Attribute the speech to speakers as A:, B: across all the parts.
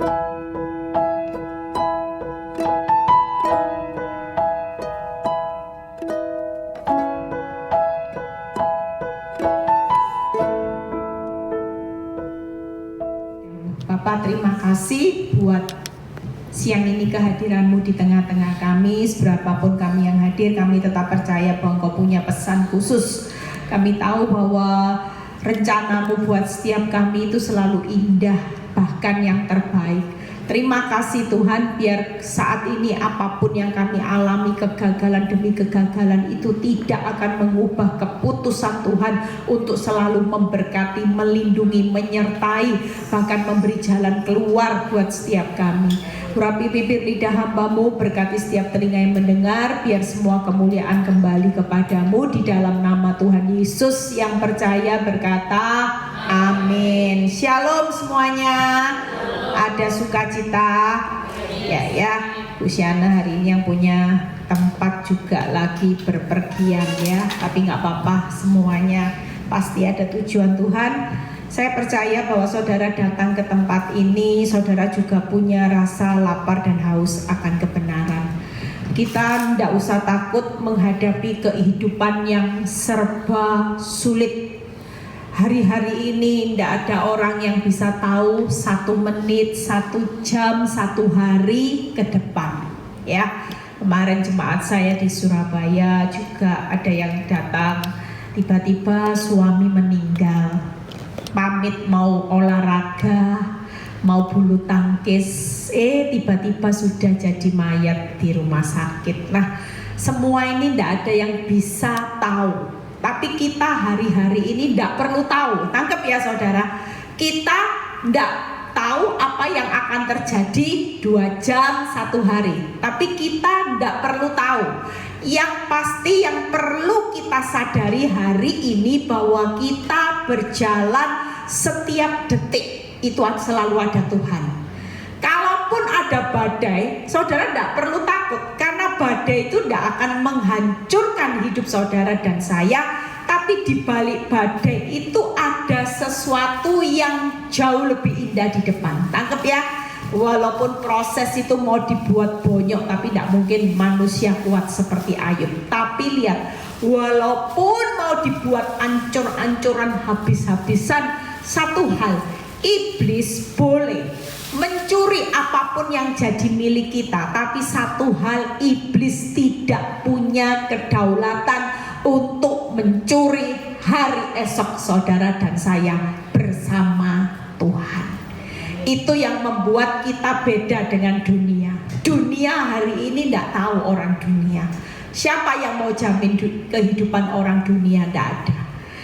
A: Bapak, terima kasih buat siang ini kehadiranmu di tengah-tengah kami. Seberapapun kami yang hadir, kami tetap percaya bahwa Engkau punya pesan khusus. Kami tahu bahwa rencanamu buat setiap kami itu selalu indah, bahkan yang terbaik. Terima kasih Tuhan, biar saat ini apapun yang kami alami, kegagalan demi kegagalan, itu tidak akan mengubah keputusan Tuhan untuk selalu memberkati, melindungi, menyertai, bahkan memberi jalan keluar buat setiap kami. Urapi bibir lidah hamba-Mu, berkati setiap telinga yang mendengar, biar semua kemuliaan kembali kepadamu. Di dalam nama Tuhan Yesus yang percaya berkata, amin. Shalom semuanya. Ada sukacita ya Bu Syana hari ini yang punya tempat juga lagi berpergian ya, tapi nggak apa-apa, semuanya pasti ada tujuan Tuhan. Saya percaya bahwa saudara datang ke tempat ini, saudara juga punya rasa lapar dan haus akan kebenaran. Kita tidak usah takut menghadapi kehidupan yang serba sulit. Hari-hari ini tidak ada orang yang bisa tahu 1 menit, 1 jam, 1 hari ke depan ya. Kemarin jemaat saya di Surabaya juga ada yang datang, tiba-tiba suami meninggal, pamit mau olahraga, mau bulu tangkis, tiba-tiba sudah jadi mayat di rumah sakit. Nah, semua ini tidak ada yang bisa tahu. Tapi kita hari-hari ini tidak perlu tahu. Tangkap ya saudara. Kita tidak tahu apa yang akan terjadi 2 jam, 1 hari. Tapi kita tidak perlu tahu. Yang pasti yang perlu kita sadari hari ini bahwa kita berjalan setiap detik itu selalu ada Tuhan. Kalaupun ada badai, saudara tidak perlu takut, karena badai itu tidak akan menghancurkan hidup saudara dan saya. Tapi di balik badai itu ada sesuatu yang jauh lebih indah di depan. Tangkap ya. Walaupun proses itu mau dibuat bonyok, tapi tidak mungkin manusia kuat seperti Ayub. Tapi lihat, walaupun mau dibuat ancur-ancuran habis-habisan, satu hal, iblis boleh mencuri apapun yang jadi milik kita, tapi satu hal, iblis tidak punya kedaulatan untuk mencuri hari esok saudara dan saya bersama Tuhan. Itu yang membuat kita beda dengan dunia. Dunia hari ini tidak tahu orang dunia. Siapa yang mau jamin kehidupan orang dunia? Tidak ada.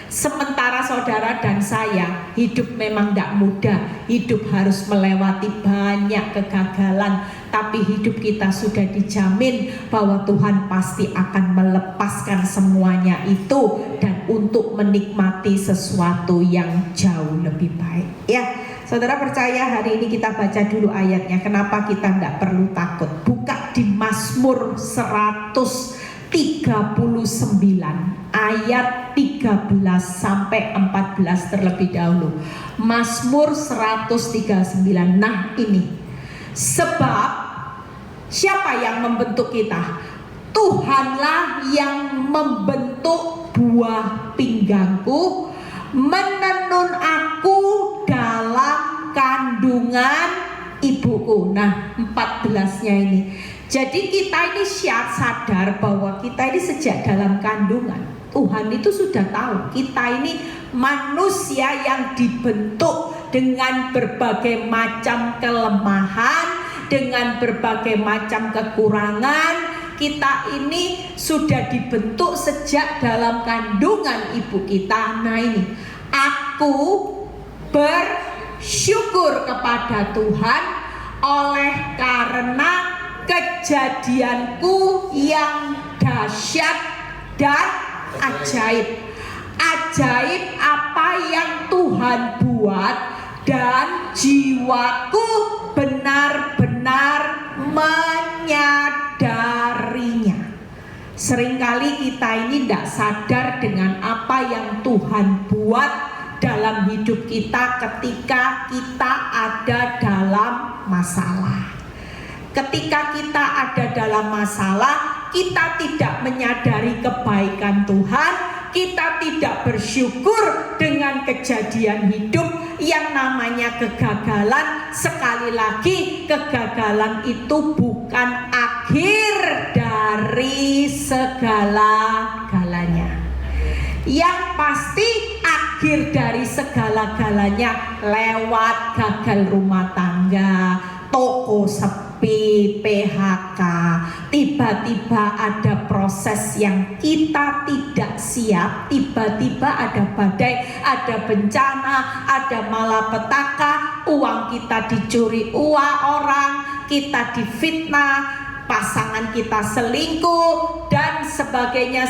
A: Sementara saudara dan saya hidup memang tidak mudah. Hidup harus melewati banyak kegagalan, tapi hidup kita sudah dijamin bahwa Tuhan pasti akan melepaskan semuanya itu dan untuk menikmati sesuatu yang jauh lebih baik. Ya, saudara percaya hari ini kita baca dulu ayatnya. Kenapa kita tidak perlu takut? Buka di Mazmur 139 ayat 13 sampai 14 terlebih dahulu. Mazmur 139. Nah ini, sebab siapa yang membentuk kita? Tuhanlah yang membentuk buah pinggangku, menenun aku dalam kandungan ibuku. Nah 14-nya ini. Jadi kita ini sadar bahwa kita ini sejak dalam kandungan, Tuhan itu sudah tahu kita ini manusia yang dibentuk dengan berbagai macam kelemahan, dengan berbagai macam kekurangan. Kita ini sudah dibentuk sejak dalam kandungan ibu kita. Nah ini, aku bersyukur kepada Tuhan oleh karena kejadianku yang dahsyat dan ajaib. Ajaib apa yang Tuhan buat dan jiwaku benar-benar menyadarinya. Seringkali kita ini tidak sadar dengan apa yang Tuhan buat dalam hidup kita ketika kita ada dalam masalah. Ketika kita ada dalam masalah, kita tidak menyadari kebaikan Tuhan, kita tidak bersyukur dengan kejadian hidup yang namanya kegagalan. Sekali lagi, kegagalan itu bukan akhir dari segala-galanya. Yang pasti akhir dari segala-galanya lewat gagal rumah tangga, toko sepi, PHK. Tiba-tiba ada proses yang kita tidak siap, tiba-tiba ada badai, ada bencana, ada malapetaka, uang kita dicuri orang, kita difitnah, pasangan kita selingkuh, dan sebagainya.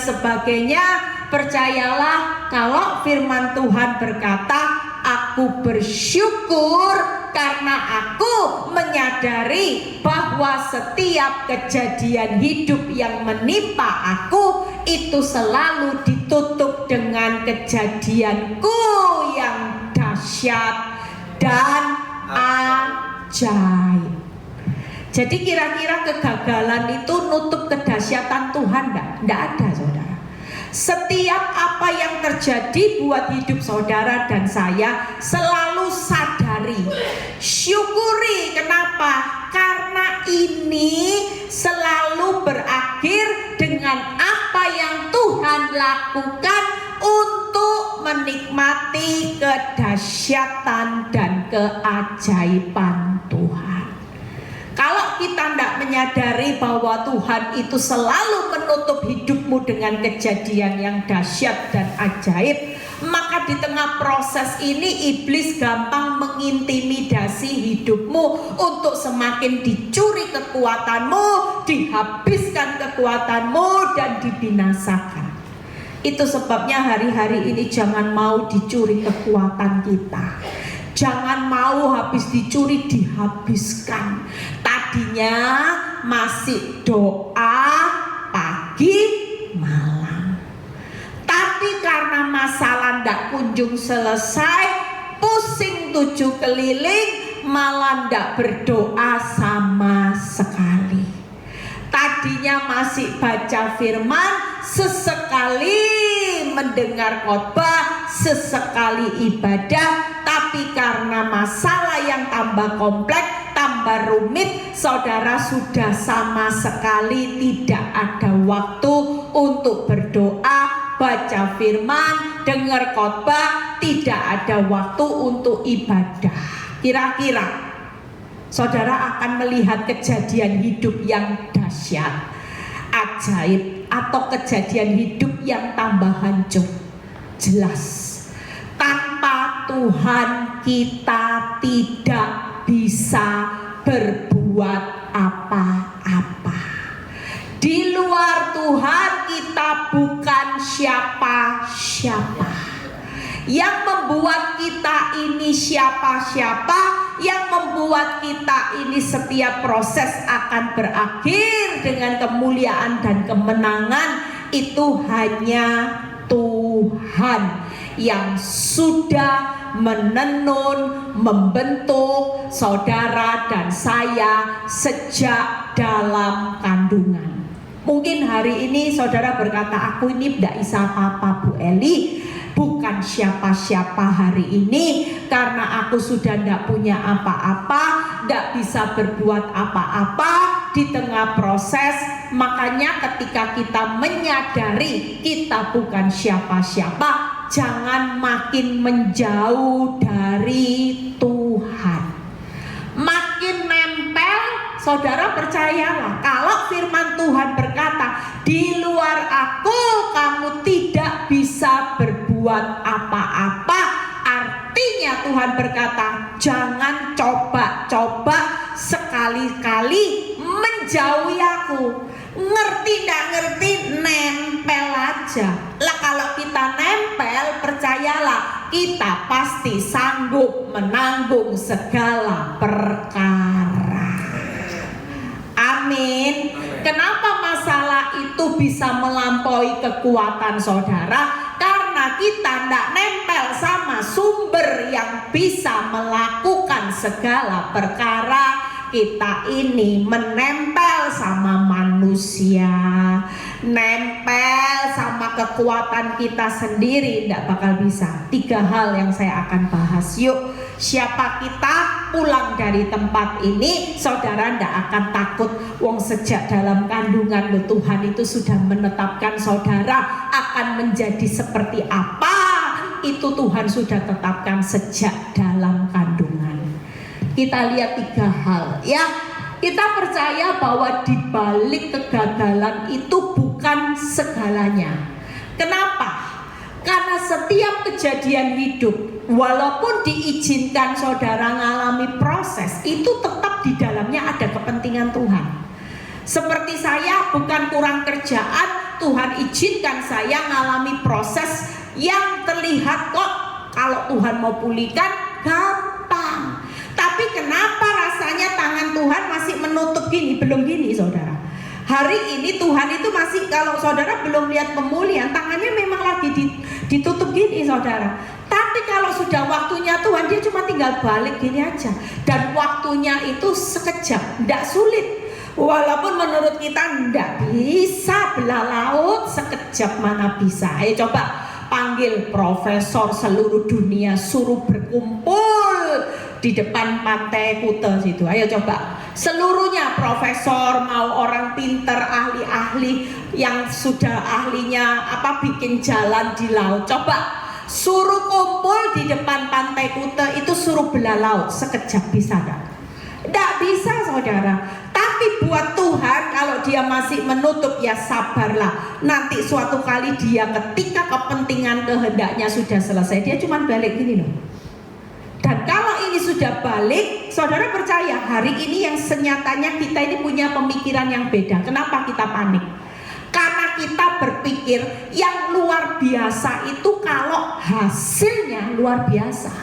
A: Percayalah, kalau firman Tuhan berkata, aku bersyukur karena aku menyadari bahwa setiap kejadian hidup yang menimpa aku itu selalu ditutup dengan kejadianku yang dahsyat dan ajaib. Jadi kira-kira kegagalan itu nutup kedahsyatan Tuhan? Enggak ada, saudara. Setiap apa yang terjadi buat hidup saudara dan saya, selalu sadari, syukuri. Kenapa? Karena ini selalu berakhir dengan apa yang Tuhan lakukan untuk menikmati kedahsyatan dan keajaiban Tuhan. Kalau kita tidak menyadari bahwa Tuhan itu selalu menutup hidupmu dengan kejadian yang dahsyat dan ajaib, maka di tengah proses ini iblis gampang mengintimidasi hidupmu untuk semakin dicuri kekuatanmu, dihabiskan kekuatanmu, dan dibinasakan. Itu sebabnya hari-hari ini jangan mau dicuri kekuatan kita. Jangan mau habis dicuri dihabiskan. Tadinya masih doa pagi malam, tapi karena masalah ndak kunjung selesai, pusing 7 keliling, malah ndak berdoa sama sekali. Tadinya masih baca firman, sesekali mendengar khotbah, sesekali ibadah, tapi karena masalah yang tambah kompleks, tambah rumit, saudara sudah sama sekali tidak ada waktu untuk berdoa, baca firman, dengar khotbah, tidak ada waktu untuk ibadah. Kira-kira saudara akan melihat kejadian hidup yang dahsyat, ajaib, atau kejadian hidup yang tambah hancur? Jelas, tanpa Tuhan kita tidak bisa berbuat apa-apa. Di luar Tuhan kita bukan siapa-siapa. Yang membuat kita ini siapa-siapa, yang membuat kita ini setiap proses akan berakhir dengan kemuliaan dan kemenangan, itu hanya Tuhan yang sudah menenun, membentuk saudara dan saya sejak dalam kandungan. Mungkin hari ini saudara berkata, aku ini tidak bisa apa-apa Bu Eli, bukan siapa-siapa hari ini, karena aku sudah tidak punya apa-apa, tidak bisa berbuat apa-apa di tengah proses. Makanya ketika kita menyadari kita bukan siapa-siapa, jangan makin menjauh dari Tuhan, makin nempel. Saudara percayalah, kalau firman Tuhan berkata, di luar aku kamu tidak bisa berbuat apa-apa, artinya Tuhan berkata, jangan coba-coba sekali-kali menjauhi aku. Ngerti tidak ngerti, nempel aja lah. Kalau kita nempel, percayalah, kita pasti sanggup menanggung segala perkara. Amin. Kenapa masalah itu bisa melampaui kekuatan saudara? Karena kita tidak nempel sama sumber yang bisa melakukan segala perkara. kita ini menempel sama manusia, nempel sama kekuatan kita sendiri, tidak bakal bisa. 3 hal yang saya akan bahas. Yuk, siapa kita pulang dari tempat ini, saudara tidak akan takut. Wong sejak dalam kandungan loh, Tuhan itu sudah menetapkan saudara akan menjadi seperti apa. Itu Tuhan sudah tetapkan sejak dalam kandungan. Kita lihat 3 hal ya. Kita percaya bahwa di balik kegagalan itu bukan segalanya. Kenapa? Karena setiap kejadian hidup, walaupun diizinkan saudara mengalami proses, itu tetap di dalamnya ada kepentingan Tuhan. Seperti saya bukan kurang kerjaan, Tuhan izinkan saya mengalami proses yang terlihat kok kalau Tuhan mau pulihkan gampang. Tapi kenapa rasanya tangan Tuhan masih menutup gini, belum gini saudara. Hari ini Tuhan itu masih, kalau saudara belum lihat pemulihan, tangannya memang lagi ditutup gini saudara. Tapi kalau sudah waktunya Tuhan, dia cuma tinggal balik gini aja. Dan waktunya itu sekejap, tidak sulit. Walaupun menurut kita tidak bisa belah laut sekejap, mana bisa. Ayo coba panggil profesor seluruh dunia, suruh berkumpul di depan pantai Kuta situ. Ayo coba seluruhnya, profesor, mau orang pinter, ahli-ahli yang sudah ahlinya bikin jalan di laut, coba suruh kumpul di depan pantai Kuta itu, suruh belah laut sekejap, bisa gak? Tidak bisa saudara. Tapi buat Tuhan, kalau dia masih menutup, ya sabarlah. Nanti suatu kali dia, ketika kepentingan kehendaknya sudah selesai, dia cuma balik gini loh. Dan kalau ini sudah balik, saudara percaya hari ini yang senyatanya kita ini punya pemikiran yang beda. Kenapa kita panik? Karena kita berpikir yang luar biasa itu kalau hasilnya luar biasa.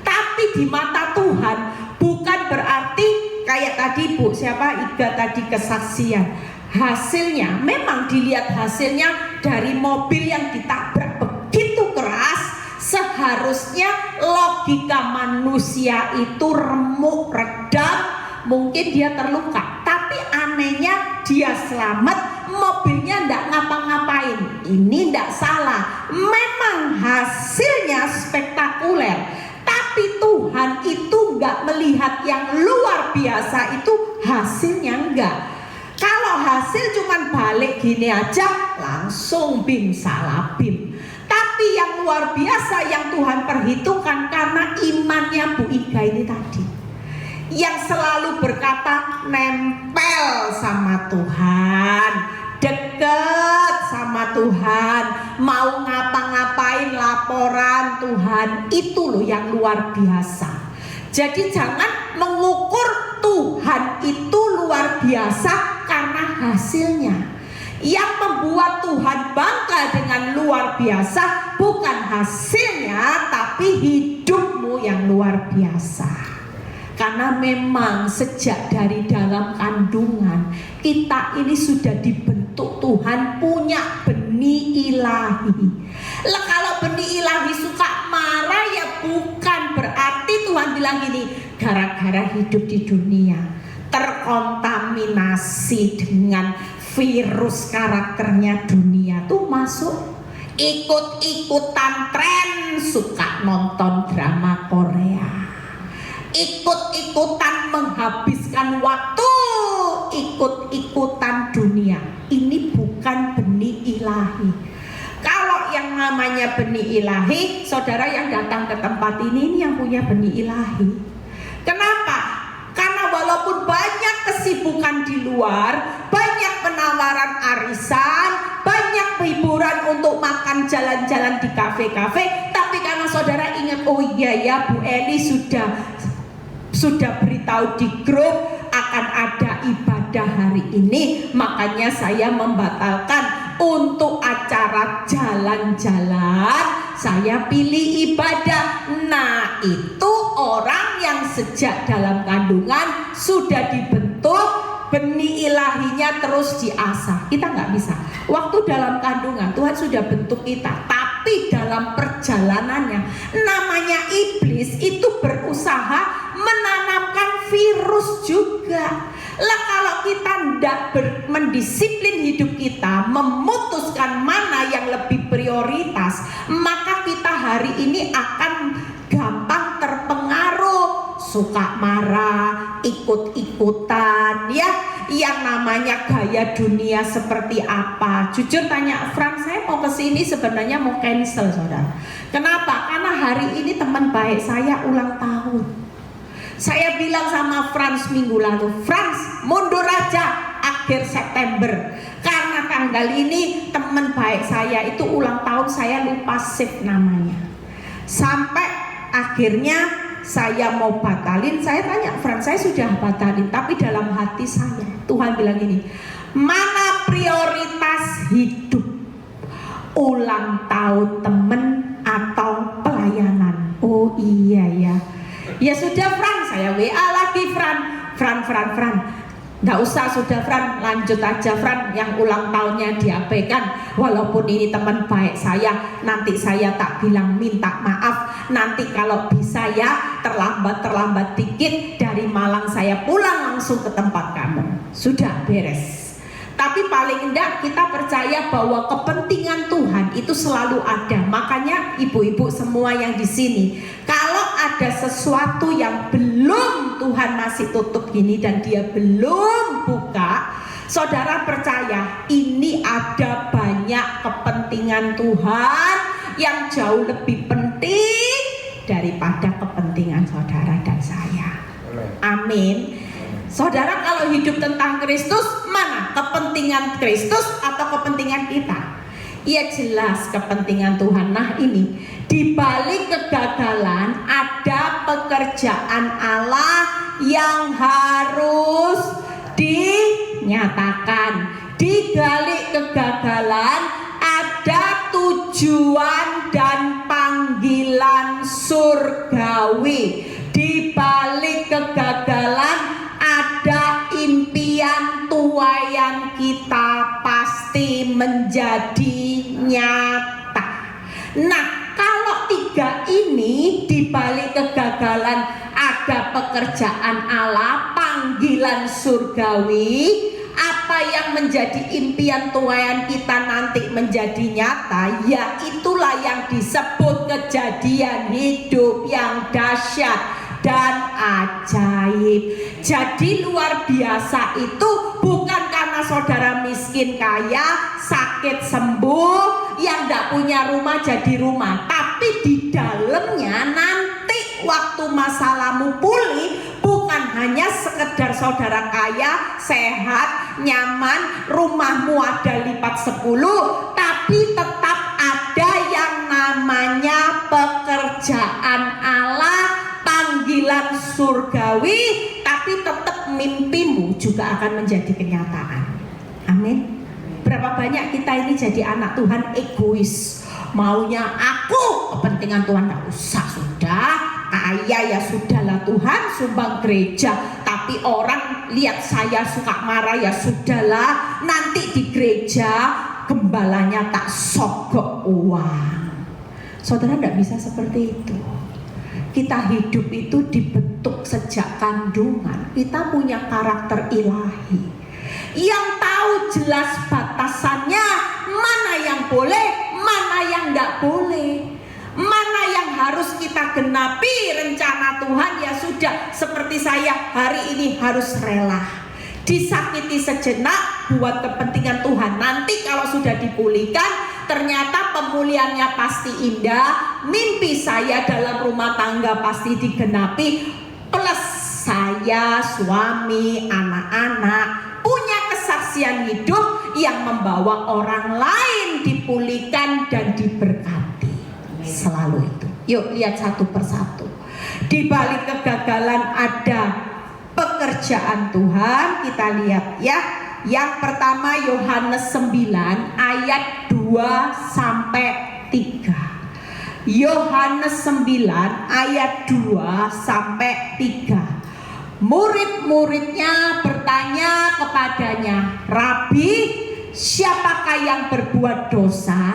A: Tapi di mata Tuhan bukan berarti kayak tadi Bu, Iga tadi kesaksian. Hasilnya memang dilihat hasilnya dari mobil yang ditabrak begitu keras. Seharusnya logika manusia itu remuk, redam, mungkin dia terluka. Tapi anehnya dia selamat, mobilnya tidak ngapa-ngapain. Ini tidak salah, memang hasilnya spektakuler. Tapi Tuhan itu nggak melihat yang luar biasa, itu hasilnya enggak. Kalau hasil cuman balik gini aja, langsung bim salah bim. Tapi yang luar biasa yang Tuhan perhitungkan karena imannya Bu Iga ini tadi, yang selalu berkata nempel sama Tuhan, deket sama Tuhan, mau ngapa-ngapain laporan Tuhan, itu loh yang luar biasa. Jadi jangan mengukur Tuhan itu luar biasa karena hasilnya. Yang membuat Tuhan bangga dengan luar biasa bukan hasilnya, tapi hidupmu yang luar biasa. Karena memang sejak dari dalam kandungan kita ini sudah dibentuk Tuhan punya benih ilahi. Lah kalau benih ilahi suka marah, ya bukan berarti Tuhan bilang gini, gara-gara hidup di dunia terkontaminasi dengan virus karakternya dunia tuh masuk, ikut-ikutan tren, suka nonton drama Korea, ikut-ikutan menghabiskan waktu, ikut-ikutan dunia. Ini bukan benih ilahi. Kalau yang namanya benih ilahi, saudara yang datang ke tempat ini yang punya benih ilahi. Kenapa? Karena walaupun banyak kesibukan di luar, banyak penawaran arisan, banyak hiburan untuk makan jalan-jalan di kafe-kafe, tapi karena saudara ingat, oh iya ya Bu Eli sudah beritahu di grup akan ada ibadah hari ini, makanya saya membatalkan untuk acara jalan-jalan, saya pilih ibadah. Nah itu orang yang sejak dalam kandungan sudah dibentuk benih ilahinya terus diasah. Kita nggak bisa. Waktu dalam kandungan Tuhan sudah bentuk kita, tapi dalam perjalanannya namanya iblis itu berusaha menanamkan virus juga. Lah kalau kita tidak mendisiplin hidup kita, memutuskan mana yang lebih prioritas, maka kita hari ini akan gampang terpengaruh, suka marah, ikut-ikutan, ya, yang namanya gaya dunia seperti apa. Jujur tanya Fran, saya mau kesini sebenarnya mau cancel, saudara. Kenapa? Karena hari ini teman baik saya ulang tahun. Saya bilang sama Frans minggu lalu, Frans mundur aja akhir September, karena tanggal ini teman baik saya itu ulang tahun, saya lupa save namanya. Sampai akhirnya saya mau batalin, saya tanya Frans, saya sudah batalin, tapi dalam hati saya Tuhan bilang ini, mana prioritas hidup, ulang tahun temen atau pelayanan? Oh iya ya. Ya sudah Fran, saya WA lagi Fran, nggak usah sudah Fran, lanjut aja Fran, yang ulang tahunnya diabaikan. Walaupun ini teman baik saya, nanti saya tak bilang minta maaf. Nanti kalau bisa ya terlambat dikit dari Malang saya pulang langsung ke tempat kamu. Sudah beres. Tapi paling enggak kita percaya bahwa kepentingan Tuhan itu selalu ada. Makanya ibu-ibu semua yang di sini, kalau ada sesuatu yang belum Tuhan masih tutup gini dan dia belum buka, saudara percaya ini ada banyak kepentingan Tuhan yang jauh lebih penting daripada kepentingan saudara dan saya. Amin. Saudara, kalau hidup tentang Kristus, mana kepentingan Kristus atau kepentingan kita? Ya jelas kepentingan Tuhan. Nah ini, di balik kegagalan ada pekerjaan Allah yang harus dinyatakan. Di balik kegagalan ada tujuan dan panggilan surgawi. Di balik kegagalan ada impian tuaian kita pasti menjadi nyata. Nah, kalau tiga ini di balik kegagalan ada pekerjaan Allah, panggilan surgawi, apa yang menjadi impian tuaian kita nanti menjadi nyata, ya itulah yang disebut kejadian hidup yang dahsyat dan ajaib. Jadi luar biasa itu bukan karena saudara miskin kaya, sakit sembuh, yang tidak punya rumah jadi rumah, tapi di dalamnya nanti waktu masalahmu pulih, bukan hanya sekedar saudara kaya, sehat, nyaman, rumahmu ada lipat 10, tapi tetap ada yang namanya pekerjaan Allah, panggilan surgawi, tapi tetap mimpimu juga akan menjadi kenyataan. Amin. Berapa banyak kita ini jadi anak Tuhan egois, maunya aku, kepentingan Tuhan tak usah, sudah kaya ya sudahlah Tuhan, sumbang gereja, tapi orang lihat saya suka marah ya sudahlah, nanti di gereja gembalanya tak sogok uang. Saudara tidak bisa seperti itu. Kita hidup itu dibentuk sejak kandungan. Kita punya karakter ilahi yang tahu jelas batasannya, mana yang boleh, mana yang tidak boleh, mana yang harus kita genapi rencana Tuhan. Ya sudah, seperti saya hari ini harus rela disakiti sejenak buat kepentingan Tuhan. Nanti kalau sudah dipulihkan, ternyata pemulihannya pasti indah, mimpi saya dalam rumah tangga pasti digenapi, plus saya, suami, anak-anak punya kesaksian hidup yang membawa orang lain dipulihkan dan diberkati. Selalu itu. Yuk lihat satu persatu. Di balik kegagalan ada pekerjaan Tuhan. Kita lihat ya. Yang pertama Yohanes 9 ayat 2 sampai 3. Yohanes 9 ayat 2 sampai 3. Murid-muridnya bertanya bertanya kepadanya, "Rabi, siapakah yang berbuat dosa,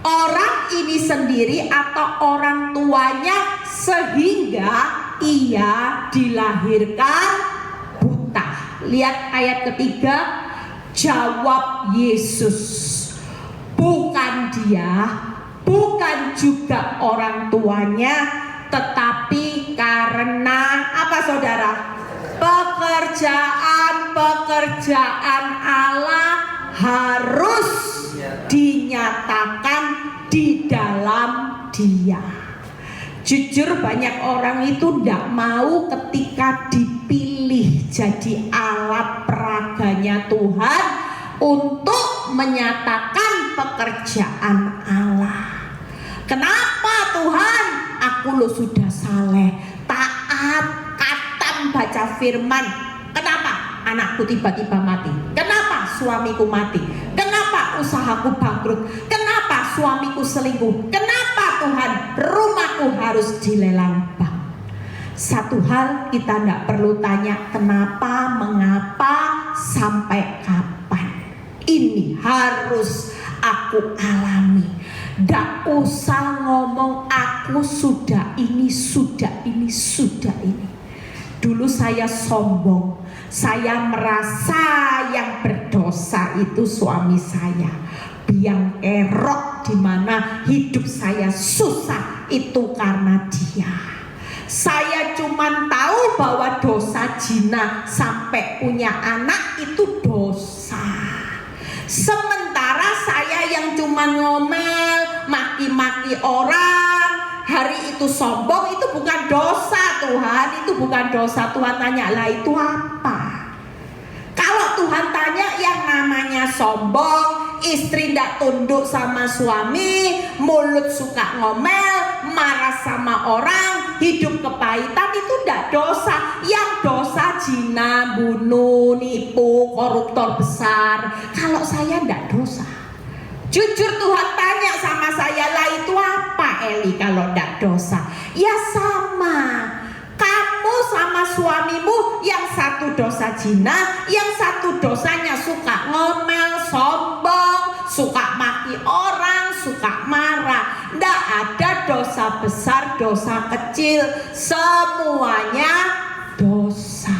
A: orang ini sendiri atau orang tuanya, sehingga ia dilahirkan buta?" Lihat ayat ketiga. Jawab Yesus, "Bukan dia, bukan juga orang tuanya, tetapi karena" apa saudara? Pekerjaan Allah harus dinyatakan di dalam dia. Jujur banyak orang itu tidak mau ketika dipilih jadi alat peraganya Tuhan untuk menyatakan pekerjaan Allah. Kenapa Tuhan? Aku lo sudah saleh, taat, katam baca firman. Kenapa anakku tiba-tiba mati? Kenapa suamiku mati? Kenapa usahaku bangkrut? Kenapa suamiku selingkuh? Kenapa Tuhan rumahku harus dilelang bank? Satu hal kita tidak perlu tanya kenapa, mengapa, sampai kapan. Ini harus aku alami. Tidak usah ngomong aku sudah ini, sudah ini, sudah ini. Dulu saya sombong, saya merasa yang berdosa itu suami saya, biang kerok di mana hidup saya susah itu karena dia. Saya cuma tahu bahwa dosa zina sampai punya anak itu dosa. Sementara saya yang cuma ngomel, maki-maki orang, hari itu sombong, itu bukan dosa Tuhan, itu bukan dosa. Tuhan tanya, lah itu apa? Kalau Tuhan tanya yang namanya sombong, istri tidak tunduk sama suami, mulut suka ngomel, marah sama orang, hidup kepahitan, itu tidak dosa. Yang dosa zina, bunuh, nipu, koruptor besar. Kalau saya tidak dosa. Jujur Tuhan tanya sama saya, lah itu apa Eli kalau tidak dosa? Ya sama. Kamu sama suamimu yang satu dosa zina, yang satu dosanya suka ngomel, sombong, suka maki orang, suka marah. Tidak ada dosa besar, dosa kecil, semuanya dosa.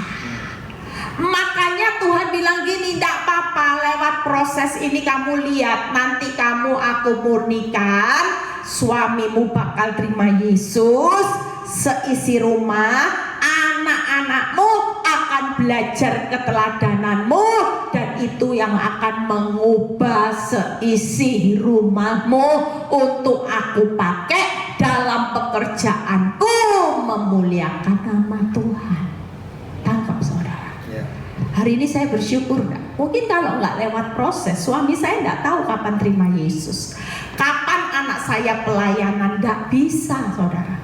A: Makanya Tuhan bilang gini, tidak apa-apa, lewat proses ini kamu lihat, nanti kamu aku murnikan, suamimu bakal terima Yesus, seisi rumah, anak-anakmu akan belajar keteladananmu, dan itu yang akan mengubah seisi rumahmu untuk aku pakai dalam pekerjaanku memuliakan nama Tuhan. Tangkap saudara. Hari ini saya bersyukur enggak? Mungkin kalau nggak lewat proses, suami saya nggak tahu kapan terima Yesus, kapan anak saya pelayanan, nggak bisa saudara.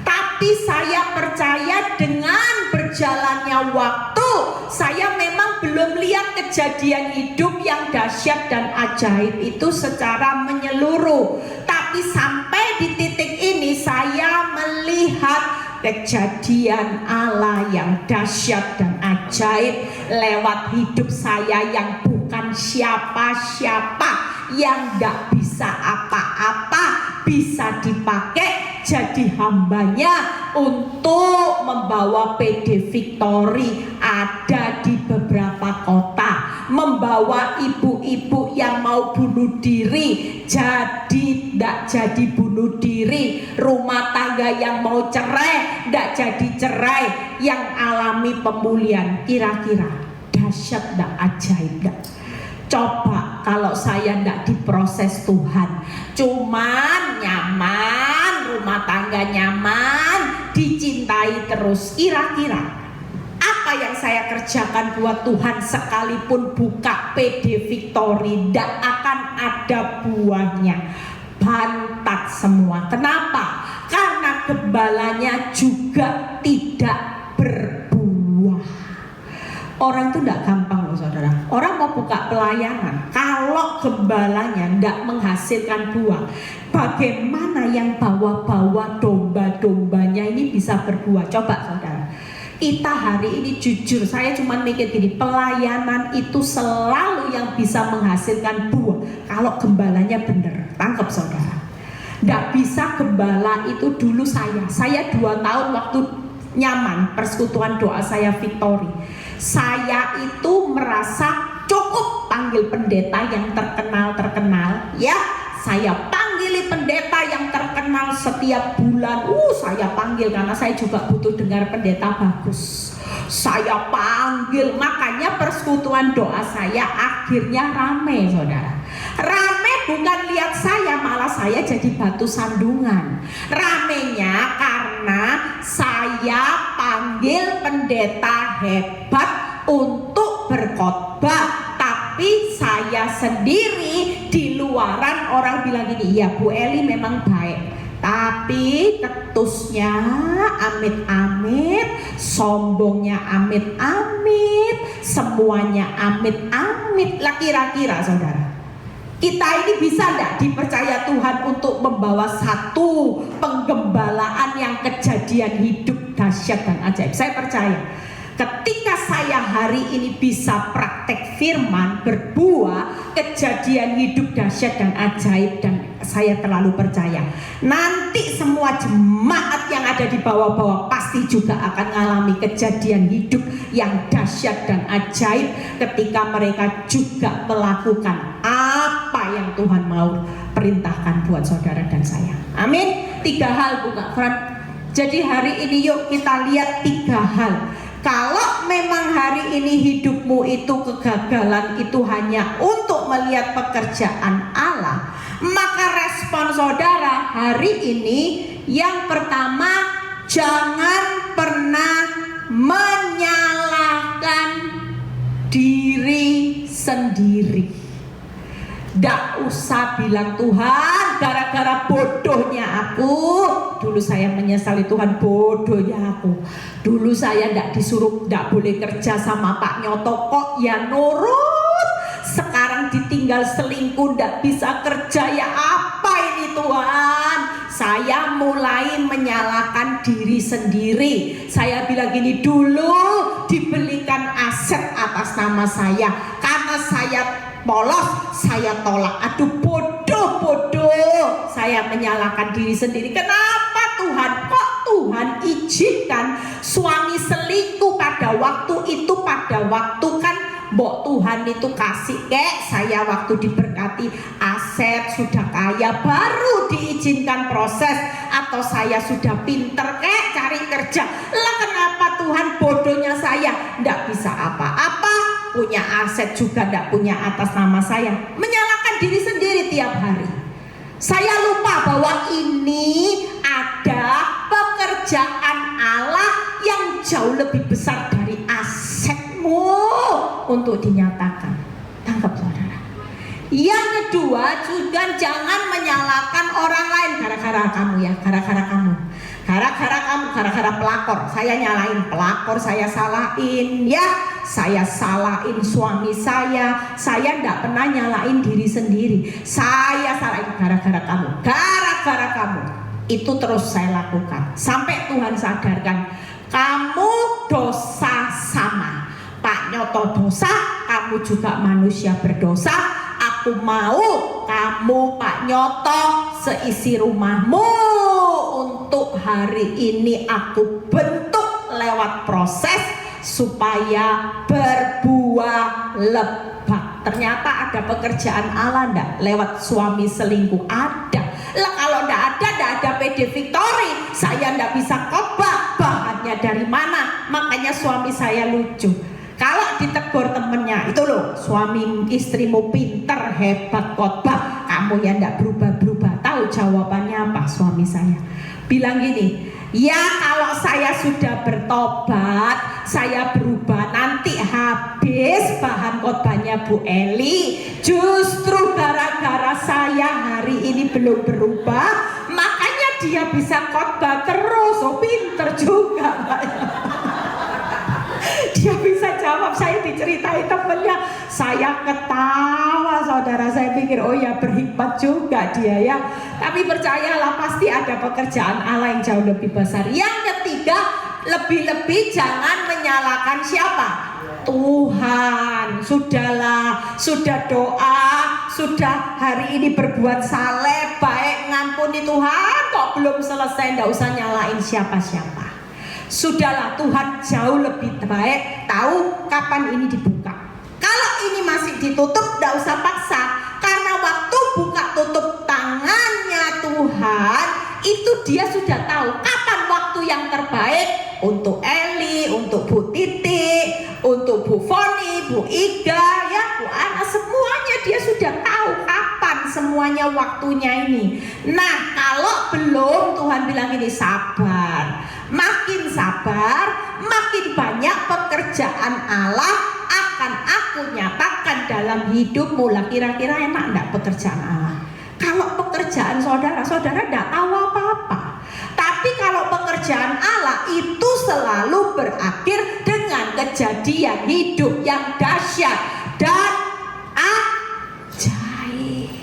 A: Tapi saya percaya dengan berjalannya waktu, saya memang belum lihat kejadian hidup yang dahsyat dan ajaib itu secara menyeluruh. Tapi sampai di titik ini saya melihat kejadian Allah yang dahsyat dan ajaib lewat hidup saya yang bukan siapa-siapa, yang gak bisa apa-apa, bisa dipakai jadi hambanya untuk membawa PD Victory ada di beberapa kota, membawa ibu-ibu yang mau bunuh diri tidak jadi bunuh diri, rumah tangga yang mau cerai tidak jadi cerai, yang alami pemulihan. Kira-kira dahsyat tidak, ajaib tidak? Coba kalau saya tidak diproses Tuhan, cuman nyaman, rumah tangga nyaman, dicintai terus, kira-kira apa yang saya kerjakan buat Tuhan sekalipun buka PD Victory tidak akan ada buahnya, bantat semua. Kenapa? Karena gembalanya juga tidak berbuah. Orang itu tidak gampang loh saudara. Orang mau buka pelayanan, kalau gembalanya tidak menghasilkan buah, bagaimana yang bawa-bawa domba-dombanya ini bisa berbuah? Coba saudara, Kita hari ini jujur, saya cuma mikir gini, pelayanan itu selalu yang bisa menghasilkan buah kalau gembalanya benar. Tangkap saudara. Nggak bisa gembala itu dulu saya 2 tahun waktu nyaman persekutuan doa saya Victory. Saya itu merasa cukup panggil pendeta yang terkenal ya. Saya panggil pendeta yang terkenal setiap bulan. Saya panggil karena saya juga butuh dengar pendeta bagus. Saya panggil, makanya persekutuan doa saya akhirnya rame, saudara. Rame bukan lihat saya, malah saya jadi batu sandungan. Ramenya karena saya panggil pendeta hebat untuk berkhotbah, tapi saya sendiri di luaran orang bilang gini, iya Bu Eli memang baik, tapi ketusnya amit-amit, sombongnya amit-amit, semuanya amit-amit. Lah kira-kira saudara, kita ini bisa tidak dipercaya Tuhan untuk membawa satu penggembalaan yang kejadian hidup dahsyat dan ajaib? Saya percaya ketika saya hari ini bisa praktek firman berbuah kejadian hidup dahsyat dan ajaib, dan saya terlalu percaya nanti semua jemaat yang ada di bawah-bawah pasti juga akan mengalami kejadian hidup yang dahsyat dan ajaib ketika mereka juga melakukan apa yang Tuhan mau perintahkan buat saudara dan saya. Amin. 3 hal Bu Kak Fran. Jadi hari ini yuk kita lihat 3 hal. Kalau memang hari ini hidupmu itu kegagalan itu hanya untuk melihat pekerjaan Allah, maka respon saudara hari ini yang pertama, jangan pernah menyalahkan diri sendiri. Nggak usah bilang Tuhan gara-gara bodohnya aku. Dulu saya menyesali, Tuhan bodohnya aku. Dulu saya nggak boleh kerja sama Pak Nyoto kok ya nurut. Sekarang ditinggal selingkuh nggak bisa kerja, ya apa ini Tuhan? Saya mulai menyalahkan diri sendiri. Saya bilang gini, dulu dibelikan aset atas nama saya, karena saya polos, saya tolak. Aduh bodoh, saya menyalahkan diri sendiri. Kenapa Tuhan? Kok Tuhan izinkan suami selingkuh pada waktu itu? Pada waktu kan Mbok Tuhan itu kasih saya waktu diberkati aset, sudah kaya, baru diizinkan proses. Atau saya sudah pinter cari kerja. Lah kenapa Tuhan bodohnya saya nggak bisa apa-apa? Punya aset juga tidak punya atas nama saya. Menyalahkan diri sendiri tiap hari. Saya lupa bahwa ini ada pekerjaan Allah yang jauh lebih besar dari asetmu untuk dinyatakan. Tangkap saudara. Yang kedua juga jangan menyalahkan orang lain. Gara-gara kamu ya, gara-gara kamu. Gara-gara pelakor. Saya nyalain pelakor, saya salahin ya. Saya salahin suami saya tidak pernah nyalain diri sendiri. Saya salahin gara-gara kamu. Gara-gara kamu. Itu terus saya lakukan sampai Tuhan sadarkan, kamu dosa sama. Pak Nyoto dosa, kamu juga manusia berdosa. Aku mau kamu Pak Nyoto seisi rumahmu untuk hari ini aku bentuk lewat proses supaya berbuah lebat. Ternyata ada pekerjaan Allah ndak lewat suami selingkuh? Ada. Lah kalau ndak ada PD Victory, saya ndak bisa khotbah. Bahannya dari mana? Makanya suami saya lucu. Kalau ditegur temennya, itu loh, suami istrimu pinter, hebat khotbah, kamu ya ndak berubah-berubah. Tahu jawabannya apa suami saya? Bilang gini, ya kalau saya sudah bertobat, saya berubah, nanti habis bahan khotbahnya Bu Eli. Justru gara-gara saya hari ini belum berubah, makanya dia bisa khotbah terus. Oh pinter juga dia bisa jawab. Saya diceritain temennya, saya ketawa saudara. Saya pikir oh ya berhikmat juga dia ya. Tapi percayalah pasti ada pekerjaan Allah yang jauh lebih besar. Yang ketiga, Lebih-lebih jangan menyalahkan siapa? Tuhan. Sudahlah, sudah doa, sudah hari ini berbuat saleh, baik, ngampuni Tuhan, kok belum selesai, nggak usah nyalain siapa-siapa. Sudahlah, Tuhan jauh lebih baik tahu kapan ini dibuka. Kalau ini masih ditutup, nggak usah paksa, karena waktu buka tutup tangannya Tuhan, itu dia sudah tahu kapan waktu yang terbaik untuk Eli, untuk Bu Titi, untuk Bu Foni, Bu Iga, ya Bu Ana, semuanya dia sudah tahu kapan semuanya waktunya ini. Nah, kalau belum, Tuhan bilang ini sabar. Makin sabar, makin banyak pekerjaan Allah akan aku nyatakan dalam hidupmu. Lah, kira-kira enak enggak pekerjaan Allah? Kalau pekerjaan saudara enggak tahu apa-apa. Tapi kalau pekerjaan Allah itu selalu berakhir dengan kejadian hidup yang dahsyat dan ajaib.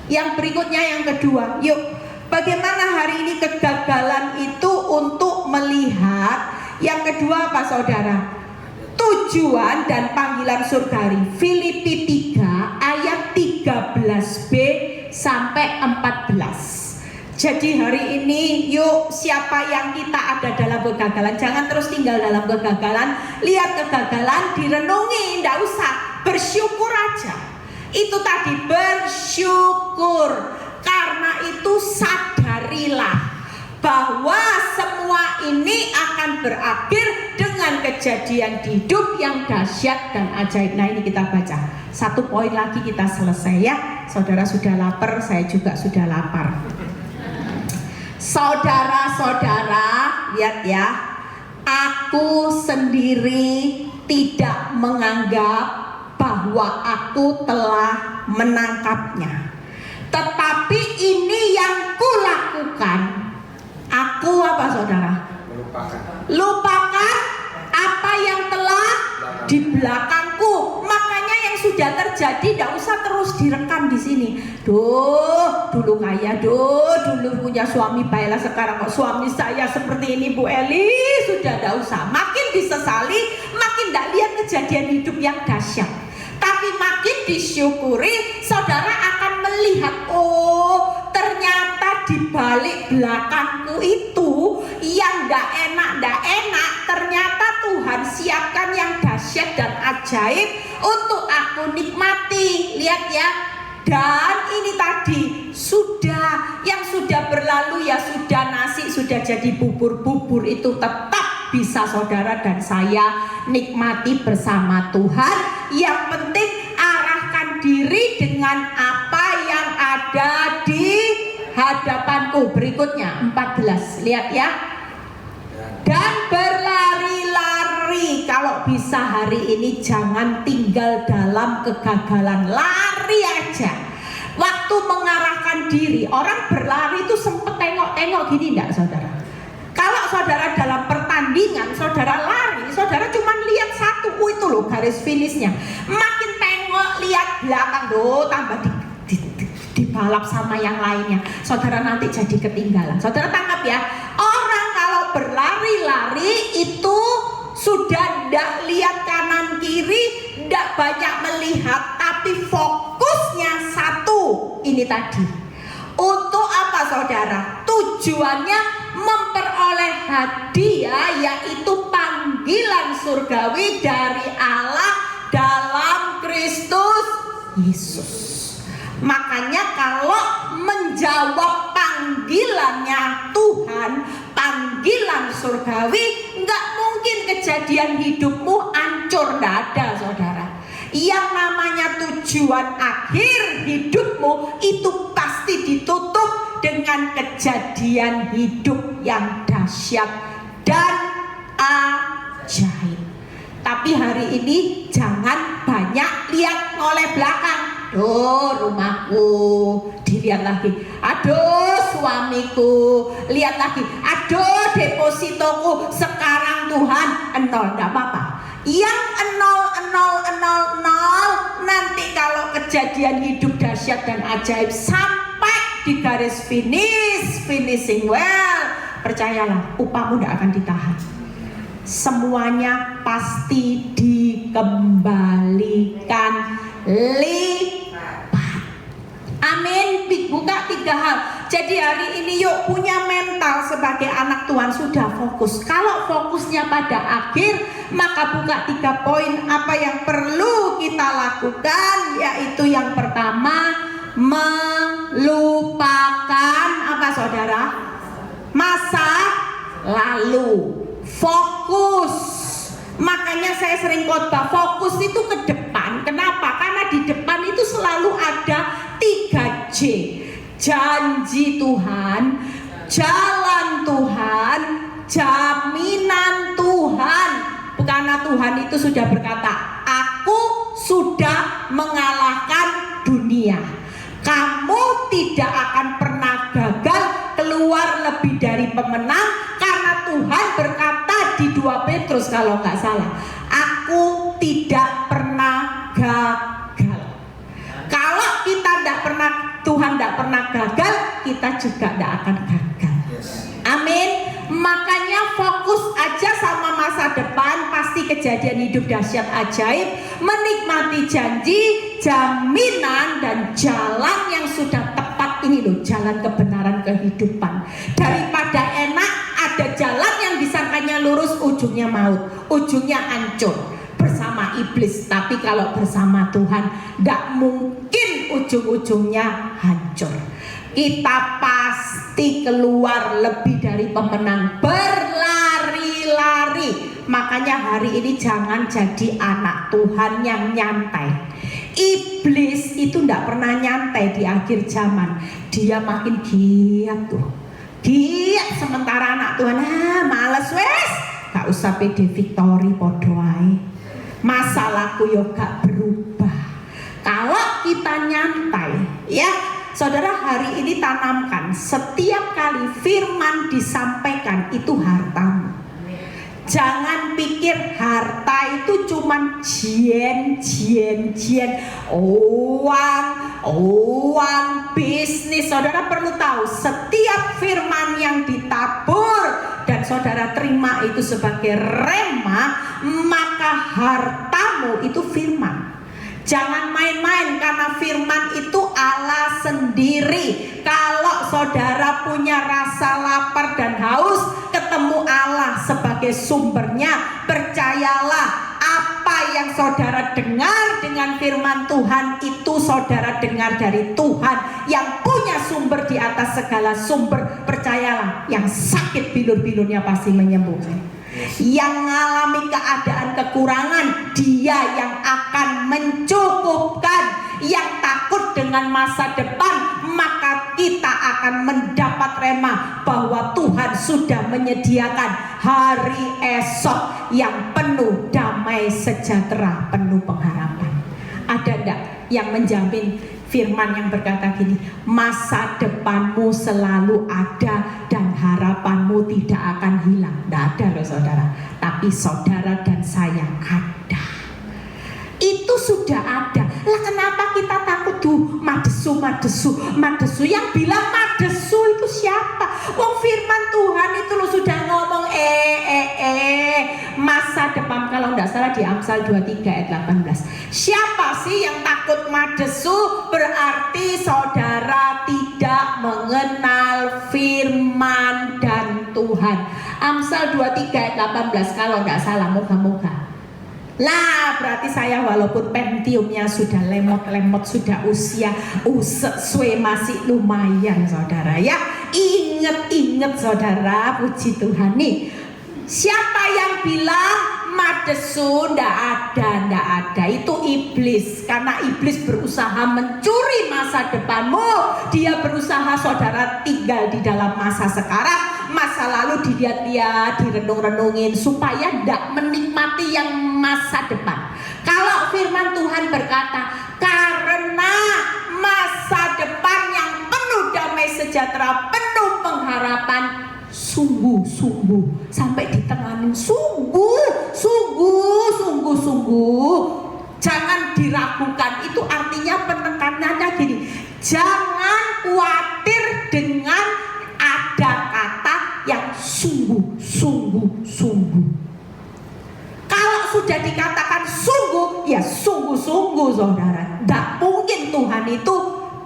A: Yang berikutnya, yang kedua, yuk, bagaimana hari ini kegagalan itu untuk melihat. Yang kedua apa saudara? Tujuan dan panggilan surgawi. Filipi 3 ayat 13b sampai 14. Jadi hari ini yuk, siapa yang kita ada dalam kegagalan, jangan terus tinggal dalam kegagalan. Lihat kegagalan, direnungi, tidak usah, bersyukur aja. Itu tadi, bersyukur. Karena itu sadarilah bahwa semua ini akan berakhir dengan kejadian hidup yang dahsyat dan ajaib. Nah, ini kita baca satu poin lagi, kita selesai ya. Saudara sudah lapar, saya juga sudah lapar. Saudara-saudara, lihat ya, aku sendiri tidak menganggap bahwa aku telah menangkapnya, tetapi ini yang kulakukan. Aku apa saudara? Lupakan apa yang telah di belakangku. Makanya yang sudah terjadi tidak usah terus direkam di sini. Duh, dulu kaya, dulu punya suami baiklah, sekarang kok suami saya seperti ini Bu Eli. Sudah tidak usah. Makin disesali, makin tidak lihat kejadian hidup yang dahsyat. Tapi makin disyukuri, saudara akan melihat, oh ternyata di balik belakangku itu yang tidak enak, ternyata Tuhan siapkan yang dahsyat dan ajaib untuk aku nikmati. Lihat ya. Dan ini tadi sudah, yang sudah berlalu ya sudah, nasi sudah jadi bubur-bubur, itu tetap bisa saudara dan saya nikmati bersama Tuhan. Yang penting arahkan diri dengan apa yang ada di hadapanku. Berikutnya 14, lihat ya. Dan berlari-lari. Kalau bisa hari ini jangan tinggal dalam kegagalan, lari aja. Waktu mengarahkan diri, orang berlari itu sempet tengok-tengok gini enggak saudara? Kalau saudara dalam pertandingan, saudara lari, saudara cuma lihat satu, itu loh garis finishnya. Makin tengok, lihat belakang, tambah dibalap sama yang lainnya. Saudara nanti jadi ketinggalan. Saudara tangkap ya, orang kalau berlari-lari itu sudah tidak lihat kanan kiri, tidak banyak melihat, tapi fokusnya satu, ini tadi. Untuk apa saudara? Tujuannya memperoleh hadiah, yaitu panggilan surgawi dari Allah dalam Kristus Yesus. Makanya kalau menjawab panggilannya Tuhan, panggilan surgawi, nggak mungkin kejadian hidupmu hancur, nggak ada saudara. Yang namanya tujuan akhir hidupmu itu pasti ditutup dengan kejadian hidup yang dahsyat dan ajaib. Tapi hari ini jangan banyak lihat oleh belakang. Aduh rumahku, dilihat lagi. Aduh suamiku, lihat lagi. Aduh depositoku, sekarang Tuhan nol, enggak apa-apa. Yang nol, nanti kalau kejadian hidup dahsyat dan ajaib sampai di garis finishing well, percayalah upahmu tidak akan ditahan. semuanya pasti dikembalikan lipat. Amin. Buka 3 hal. Jadi hari ini yuk punya mental sebagai anak Tuhan, sudah fokus. Kalau fokusnya pada akhir, maka buka 3 poin apa yang perlu kita lakukan, yaitu yang pertama, melupakan apa saudara? Masa lalu. Fokus. Makanya saya sering khotbah, fokus itu ke depan. Kenapa? Karena di depan itu selalu ada 3J. Janji Tuhan, jalan Tuhan, jaminan Tuhan. Karena Tuhan itu sudah berkata, aku sudah mengalahkan dunia. Kamu tidak akan pernah gagal, keluar lebih dari pemenang. Karena Tuhan berkata di 2 Petrus kalau nggak salah, aku tidak pernah gagal. Kalau kita tidak pernah, Tuhan tidak pernah gagal, kita juga tidak akan gagal. Amin. Makanya fokus aja sama masa depan, pasti kejadian hidup dahsyat ajaib, menikmati janji, jaminan, dan jalan yang sudah tepat. Ini loh, jalan kebenaran kehidupan. Daripada enak, ada jalan yang disangkanya lurus, ujungnya maut, ujungnya hancur bersama iblis. Tapi kalau bersama Tuhan, tidak mungkin ujung-ujungnya hancur. Kita pasti keluar lebih dari pemenang, berlari-lari. Makanya hari ini jangan jadi anak Tuhan yang nyantai. Iblis itu tidak pernah nyantai di akhir zaman. Dia makin giat tuh, giat. Sementara anak Tuhan, males wes, gak usah pede victory podo ae. Masalahku yo gak berubah. Kalau kita nyantai, ya saudara, hari ini tanamkan, setiap kali firman disampaikan itu hartamu. Jangan pikir harta itu cuman jen, uang, bisnis. Saudara perlu tahu, setiap firman yang ditabur dan saudara terima itu sebagai rema, maka hartamu itu firman. Jangan main-main, karena firman itu Allah sendiri. Kalau saudara punya rasa lapar dan haus, ketemu Allah sebagai sumbernya. Percayalah, apa yang saudara dengar dengan firman Tuhan itu saudara dengar dari Tuhan yang punya sumber di atas segala sumber. Percayalah, yang sakit bilur-bilurnya pasti menyembuhkan. Yang mengalami keadaan kekurangan, Dia yang akan mencukupkan. Yang takut dengan masa depan, maka kita akan mendapat rema bahwa Tuhan sudah menyediakan hari esok yang penuh damai sejahtera, penuh pengharapan. Ada enggak yang menjamin firman yang berkata gini, masa depanmu selalu ada dan harapanmu tidak akan hilang? Tidak ada loh saudara. Tapi saudara dan saya ada. Itu sudah ada. Lah kenapa kita takut tuh madesu? Yang bilang madesu itu siapa? Wong firman Tuhan itu lo sudah ngomong masa depan, kalau tidak salah di Amsal 23 ayat 18. Siapa sih yang takut madesu? Berarti saudara tidak mengenal firman dan Tuhan. Amsal 23 ayat 18 kalau tidak salah, moga-moga. Lah berarti saya walaupun pentiumnya sudah lemot-lemot, sudah usia suwe masih lumayan saudara ya. Ingat saudara, puji Tuhan nih. Siapa yang bilang madesu? Ndak ada. Itu iblis. Karena iblis berusaha mencuri masa depanmu. Dia berusaha saudara tinggal di dalam masa sekarang. Masa lalu dilihat-lihat, direnung-renungin supaya ndak menikmati yang masa depan. Kalau firman Tuhan berkata, karena masa depan yang penuh damai sejahtera, penuh pengharapan, sungguh sampai ditengahin, sungguh jangan diragukan. Itu artinya penekanannya gini, jangan khawatir dengan ada kata yang sungguh. sudah dikatakan sungguh, ya sungguh-sungguh saudara. Tidak mungkin Tuhan itu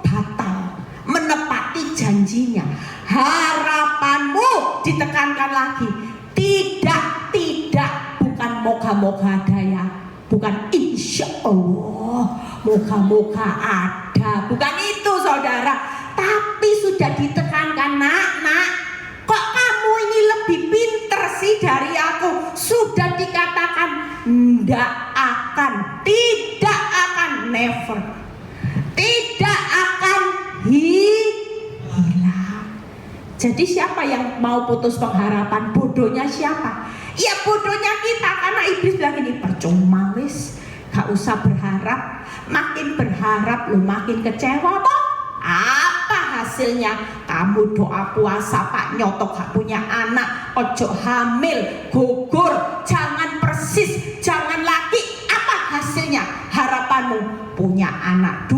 A: batal menepati janjinya. Harapanmu ditekankan lagi. Tidak, bukan moga-moga ada ya, bukan insya Allah, moga-moga ada, bukan itu saudara. Tapi sudah ditekankan, nak, kok kamu ini lebih pinter sih dari aku? Sudah dikatakan tidak akan, never, tidak akan hilang. Jadi siapa yang mau putus pengharapan? Bodohnya siapa? Ya bodohnya kita, karena iblis bilang ini percuma wis, gak usah berharap. Makin berharap lo makin kecewa toh. Apa hasilnya? Kamu doa puasa Pak nyotok gak punya anak, ojo hamil, gugur, jangan persis, jangan laki. Apa hasilnya? Harapanmu punya anak 2,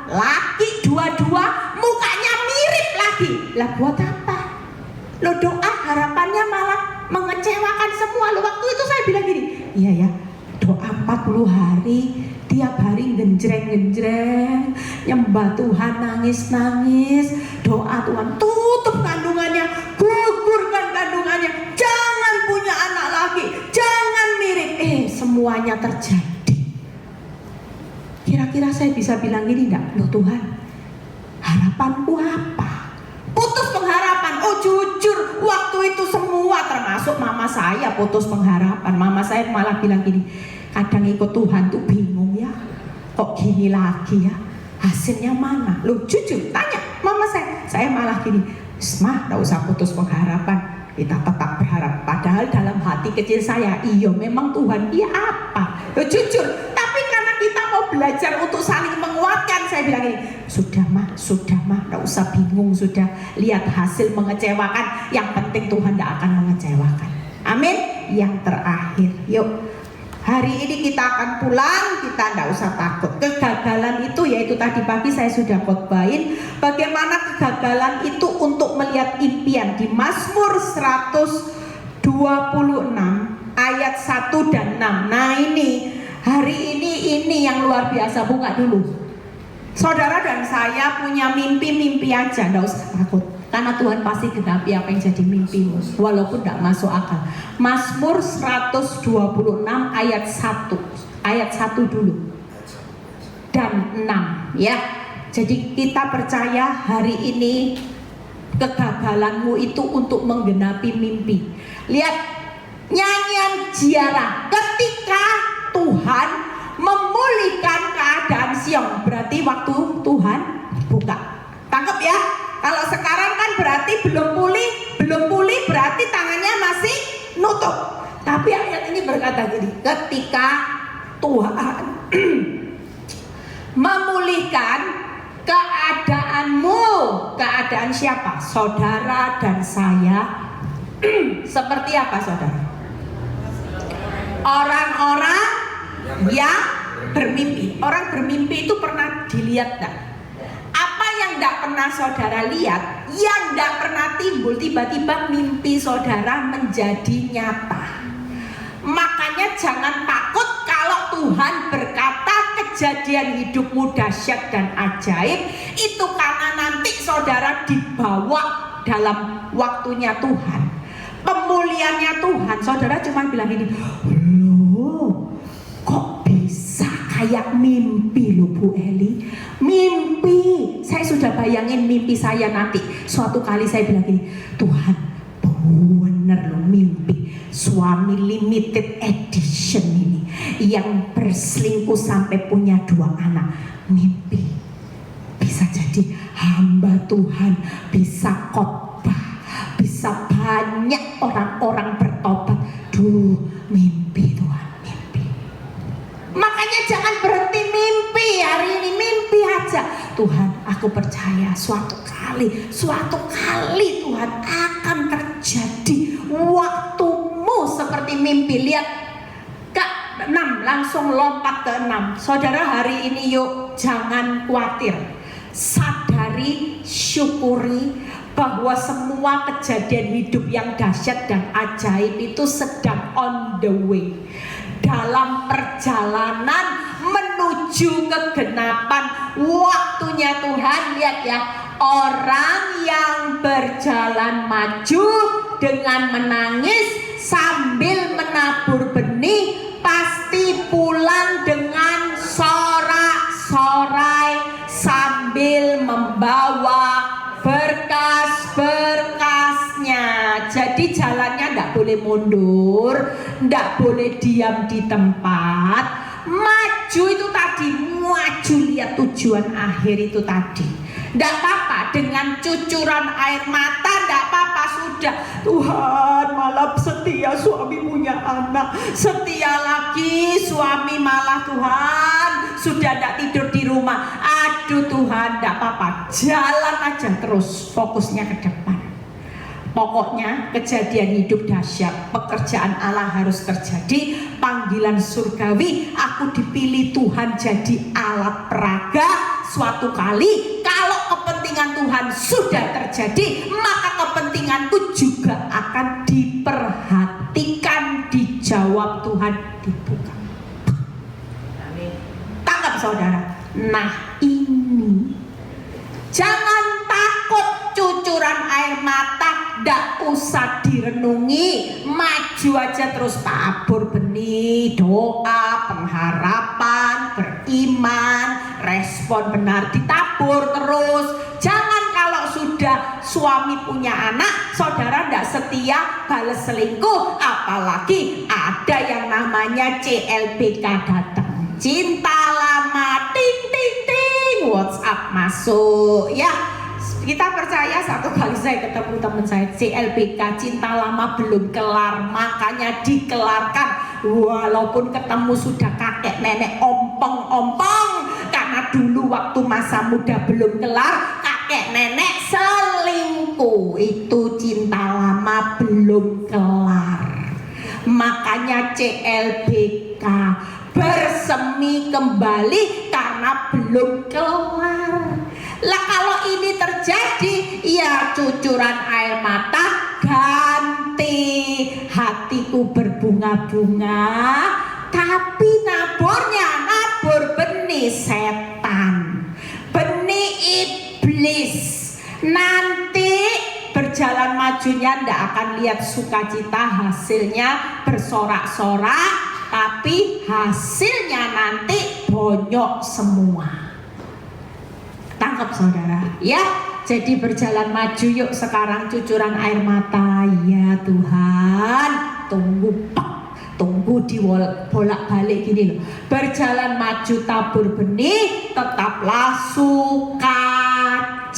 A: laki 2, mukanya mirip lagi. Lah buat apa? Lo doa harapannya malah mengecewakan semua. Lo waktu itu saya bilang gini, iya ya, doa 40 hari, tiap hari genjreng, nyembah Tuhan, nangis, doa Tuhan tutup kandungannya, gugurkan kandungannya, jangan punya anak lagi, jangan mirip. Semuanya terjadi. Kira-kira saya bisa bilang gini enggak? Loh Tuhan, harapanku apa? Putus pengharapan. Oh jujur, waktu itu semua termasuk mama saya putus pengharapan. Mama saya malah bilang gini, kadang ikut Tuhan tuh bingung ya, kok gini lagi ya, hasilnya mana? Loh jujur, tanya mama saya malah gini, Mah gak usah putus pengharapan, kita tetap berharap. Padahal dalam hati kecil saya, iya memang Tuhan, iya apa? Loh jujur, tapi karena kita mau belajar untuk saling menguatkan, saya bilang gini, sudah mah, gak usah bingung, sudah lihat hasil mengecewakan, yang penting Tuhan gak akan mengecewakan. Amin. Yang terakhir, yuk, hari ini kita akan pulang, kita tidak usah takut. Kegagalan itu, yaitu tadi pagi saya sudah khotbahin bagaimana kegagalan itu untuk melihat impian di Mazmur 126 ayat 1 dan 6. Nah ini, hari ini yang luar biasa. Buka dulu. Saudara dan saya punya mimpi aja, tidak usah takut. Karena Tuhan pasti genapi apa yang jadi mimpimu, walaupun tidak masuk akal. Mazmur 126 ayat 1 dulu dan 6 ya. Jadi kita percaya hari ini kegagalanmu itu untuk menggenapi mimpi. Lihat nyanyian ziarah ketika Tuhan memulihkan keadaan Sion, berarti waktu Tuhan buka. Tangkap ya. Kalau sekarang kan berarti belum pulih berarti tangannya masih nutup. Tapi ayat ini berkata gini, ketika Tuhan memulihkan keadaanmu, keadaan siapa? Saudara dan saya. Seperti apa saudara? Orang-orang yang bermimpi. Orang bermimpi itu pernah dilihat enggak? Apa yang tidak pernah saudara lihat, yang tidak pernah timbul, tiba-tiba mimpi saudara menjadi nyata. Makanya jangan takut kalau Tuhan berkata kejadian hidupmu dahsyat dan ajaib, itu karena nanti saudara dibawa dalam waktunya Tuhan, pemulihannya Tuhan. Saudara cuma bilang ini, loh kok bisa kayak mimpi loh Bu Eli, mimpi. Saya sudah bayangin mimpi saya nanti. Suatu kali saya bilang gini, Tuhan bener loh mimpi suami limited edition ini yang berselingkuh sampai punya 2 anak. Mimpi bisa jadi hamba Tuhan, bisa khotbah, bisa banyak orang-orang bertobat. Duh, mimpi Tuhan, mimpi. Makanya jangan berhenti mimpi. Hari ini mimpi aja. Tuhan, aku percaya suatu kali Tuhan akan terjadi. Waktumu seperti mimpi. Lihat ke 6, langsung lompat ke 6. Saudara hari ini yuk jangan khawatir, sadari, syukuri bahwa semua kejadian hidup yang dahsyat dan ajaib itu sedang on the way. dalam perjalanan menuju kegenapan waktunya Tuhan. Lihat ya, orang yang berjalan maju dengan menangis sambil menabur benih pasti pulang dengan sorak-sorai sambil membawa berkas-berkasnya. Jadi jalannya tidak boleh mundur, tidak boleh diam di tempat. Maju itu tadi, maju lihat tujuan akhir itu tadi. Tidak apa-apa dengan cucuran air mata, tidak apa-apa sudah. Tuhan malah setia suami punya anak, setia lagi suami malah Tuhan sudah tidak tidur di rumah. Aduh Tuhan, tidak apa-apa, jalan aja terus, fokusnya ke depan. Pokoknya kejadian hidup dahsyat, pekerjaan Allah harus terjadi, panggilan surgawi, aku dipilih Tuhan jadi alat peraga. Suatu kali kalau kepentingan Tuhan sudah terjadi, maka kepentinganku juga akan diperhatikan, dijawab Tuhan, dibuka. Tangkap saudara. Nah ini, jangan takut cucuran air mata, ndak usah direnungi, maju aja terus, tabur benih, doa, pengharapan, beriman, respon benar, ditabur terus. Jangan kalau sudah suami punya anak, saudara ndak setia, balas selingkuh, apalagi ada yang namanya CLBK datang, cinta lama, ting ting ting, WhatsApp masuk ya. Kita percaya, satu kali saya ketemu teman saya CLBK, cinta lama belum kelar, makanya dikelarkan. Walaupun ketemu sudah kakek nenek ompong-ompong, karena dulu waktu masa muda belum kelar, kakek nenek selingkuh, itu cinta lama belum kelar. Makanya CLBK bersemi kembali karena belum kelar. Lah kalau ini terjadi, ya cucuran air mata ganti, hatiku berbunga-bunga, tapi naburnya nabur benih setan, benih iblis. Nanti berjalan majunya ndak akan lihat sukacita, hasilnya bersorak-sorak, tapi hasilnya nanti bonyok semua. Tangkap saudara ya. Jadi berjalan maju yuk sekarang, cucuran air mata. Ya Tuhan, tunggu di bolak-balik gini loh. Berjalan maju tabur benih, tetaplah sukacita.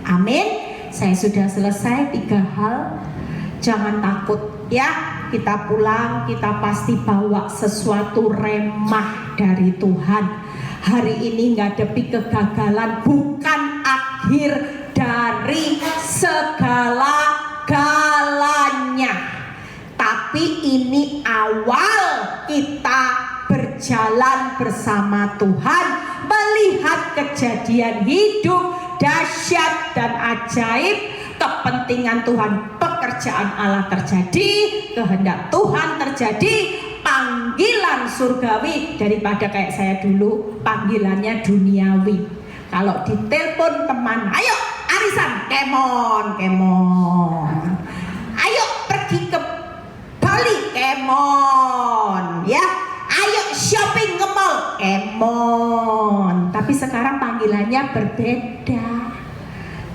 A: Amin. Saya sudah selesai 3 hal. Jangan takut ya. Kita pulang, kita pasti bawa sesuatu remah dari Tuhan. Hari ini ngadepi kegagalan bukan akhir dari segala-galanya, tapi ini awal kita berjalan bersama Tuhan, melihat kejadian hidup dahsyat dan ajaib, kepentingan Tuhan, pekerjaan Allah terjadi, kehendak Tuhan terjadi, panggilan surgawi daripada kayak saya dulu panggilannya duniawi. Kalau ditelepon teman, ayo arisan, kemon, ayo pergi ke Bali, kemon, ya, ayo shopping ke mall, kemon. Tapi sekarang panggilannya berbeda.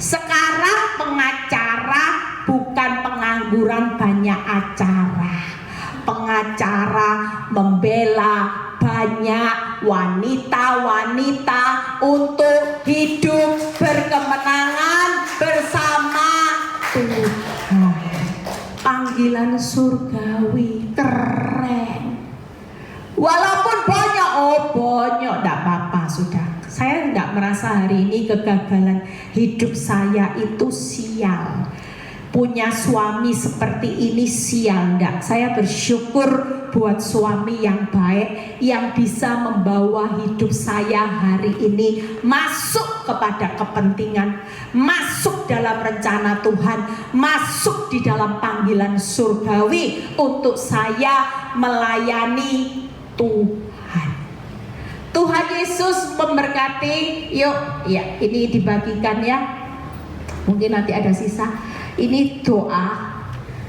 A: Sekarang pengacara bukan pengangguran banyak acara. Pengacara membela banyak wanita-wanita untuk hidup berkemenangan bersama Tuhan. Panggilan surgawi keren. Walaupun banyak, banyak, tidak apa-apa sudah. Saya tidak merasa hari ini kegagalan hidup saya itu sial. Punya suami seperti ini sial, enggak. Saya bersyukur buat suami yang baik, yang bisa membawa hidup saya hari ini masuk kepada kepentingan, masuk dalam rencana Tuhan, masuk di dalam panggilan surgawi untuk saya melayani Tuhan. Tuhan Yesus memberkati. Yuk, ya, ini dibagikan ya. Mungkin nanti ada sisa. Ini doa.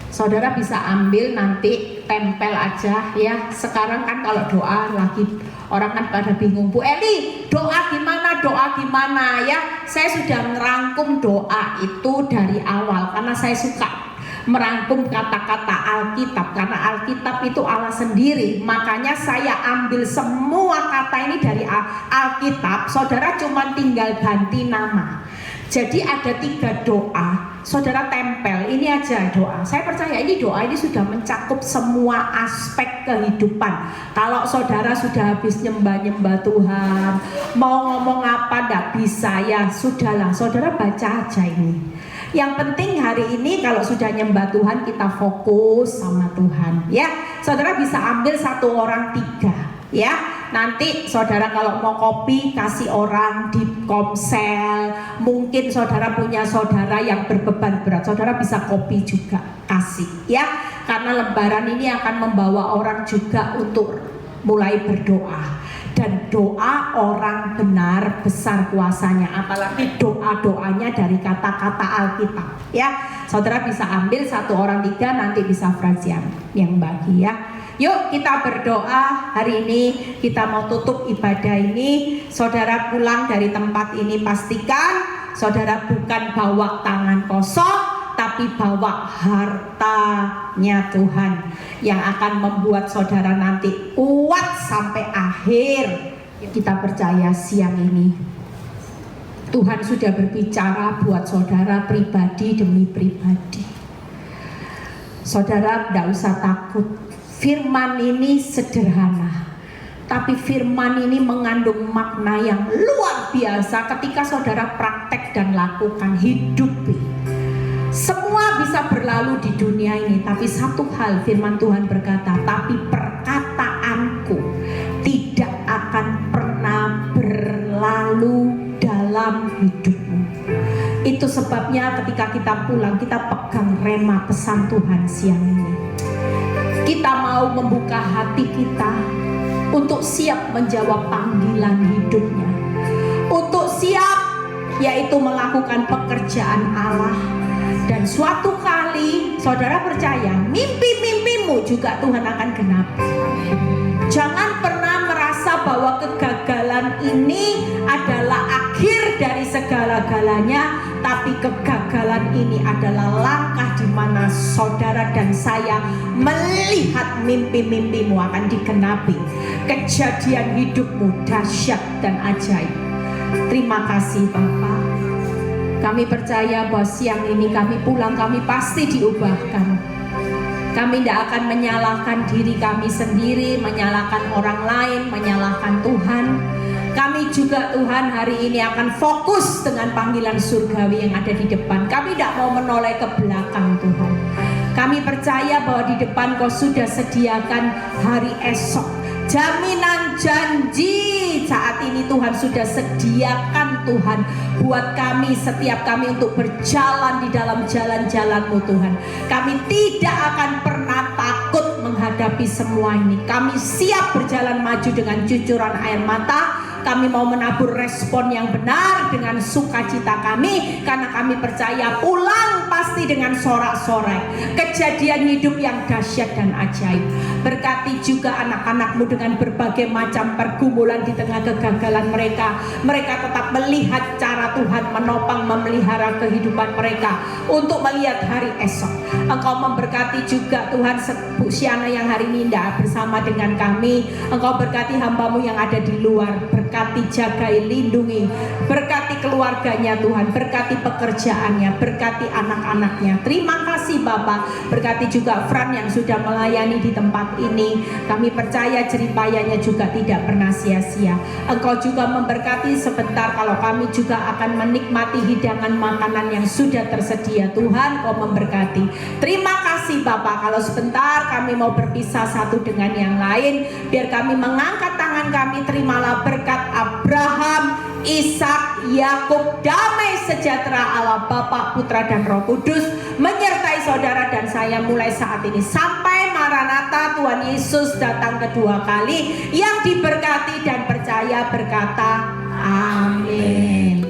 A: Saudara bisa ambil nanti tempel aja ya. Sekarang kan kalau doa lagi orang kan pada bingung, Bu Eli doa gimana ya. Saya sudah merangkum doa itu dari awal karena saya suka merangkum kata-kata Alkitab, karena Alkitab itu Allah sendiri. Makanya saya ambil semua kata ini dari Alkitab. Saudara cuma tinggal ganti nama. Jadi ada 3 doa, saudara tempel ini aja doa. Saya percaya ini doa ini sudah mencakup semua aspek kehidupan. Kalau saudara sudah habis nyembah Tuhan, mau ngomong apa nggak bisa ya sudahlah, saudara baca aja ini. Yang penting hari ini kalau sudah nyembah Tuhan kita fokus sama Tuhan ya. Saudara bisa ambil 1 orang 3 ya. Nanti saudara kalau mau kopi kasih orang di Komsel. Mungkin saudara punya saudara yang berbeban berat, saudara bisa kopi juga kasih ya. Karena lebaran ini akan membawa orang juga untuk mulai berdoa. Dan doa orang benar besar kuasanya, apalagi doa-doanya dari kata-kata Alkitab ya. Saudara bisa ambil 1 orang 3, nanti bisa Frans yang bagi ya. Yuk kita berdoa hari ini, kita mau tutup ibadah ini. Saudara pulang dari tempat ini pastikan saudara bukan bawa tangan kosong, tapi bawa hartanya Tuhan yang akan membuat saudara nanti kuat sampai akhir. Kita percaya siang ini Tuhan sudah berbicara buat saudara pribadi demi pribadi. Saudara tidak usah takut. Firman ini sederhana, tapi firman ini mengandung makna yang luar biasa ketika saudara praktek dan lakukan, hidupi. Semua bisa berlalu di dunia ini, tapi satu hal firman Tuhan berkata, tapi perkataanku tidak akan pernah berlalu dalam hidupmu. Itu sebabnya ketika kita pulang, kita pegang rema pesan Tuhan siang ini. Kita mau membuka hati kita untuk siap menjawab panggilan hidupnya, untuk siap yaitu melakukan pekerjaan Allah. Dan suatu kali saudara percaya mimpi-mimpimu juga Tuhan akan genapi. Jangan pernah merasa bahwa kegagalan ini adalah akhir dari segala-galanya, tapi kegagalan ini adalah langkah di mana saudara dan saya melihat mimpi-mimpimu akan digenapi. Kejadian hidupmu dahsyat dan ajaib. Terima kasih Bapa. Kami percaya bahwa siang ini kami pulang, kami pasti diubahkan. Kami tidak akan menyalahkan diri kami sendiri, menyalahkan orang lain, menyalahkan Tuhan. Kami juga Tuhan hari ini akan fokus dengan panggilan surgawi yang ada di depan. Kami tidak mau menoleh ke belakang Tuhan. Kami percaya bahwa di depan Kau sudah sediakan hari esok. Jaminan janji saat ini Tuhan sudah sediakan Tuhan buat kami, setiap kami untuk berjalan di dalam jalan-jalan-Mu Tuhan. Kami tidak akan pernah takut menghadapi semua ini. Kami siap berjalan maju dengan cucuran air mata. Kami mau menabur respon yang benar dengan sukacita kami, karena kami percaya pulang pasti dengan sorak-sorai. Kejadian hidup yang dahsyat dan ajaib. Berkati juga anak-anak-Mu dengan berbagai macam pergumulan di tengah kegagalan mereka. Mereka tetap melihat cara Tuhan menopang, memelihara kehidupan mereka untuk melihat hari esok. Engkau memberkati juga Tuhan Bu Siana yang hari ini tidak bersama dengan kami. Engkau berkati hamba-Mu yang ada di luar. Berkati, jagai, lindungi. Berkati keluarganya Tuhan. Berkati pekerjaannya. Berkati anak-anaknya. Terima kasih Bapak. Berkati juga Fran yang sudah melayani di tempat ini. Kami percaya jeripayanya juga tidak pernah sia-sia. Engkau juga memberkati sebentar kalau kami juga akan menikmati hidangan makanan yang sudah tersedia. Tuhan, Kau memberkati. Terima kasih kasih Bapak, kalau sebentar kami mau berpisah satu dengan yang lain, biar kami mengangkat tangan kami, terimalah berkat Abraham, Ishak, Yakub, damai sejahtera Allah Bapa, Putra dan Roh Kudus menyertai saudara dan saya mulai saat ini sampai Maranatha Tuhan Yesus datang kedua kali. Yang diberkati dan percaya berkata amin.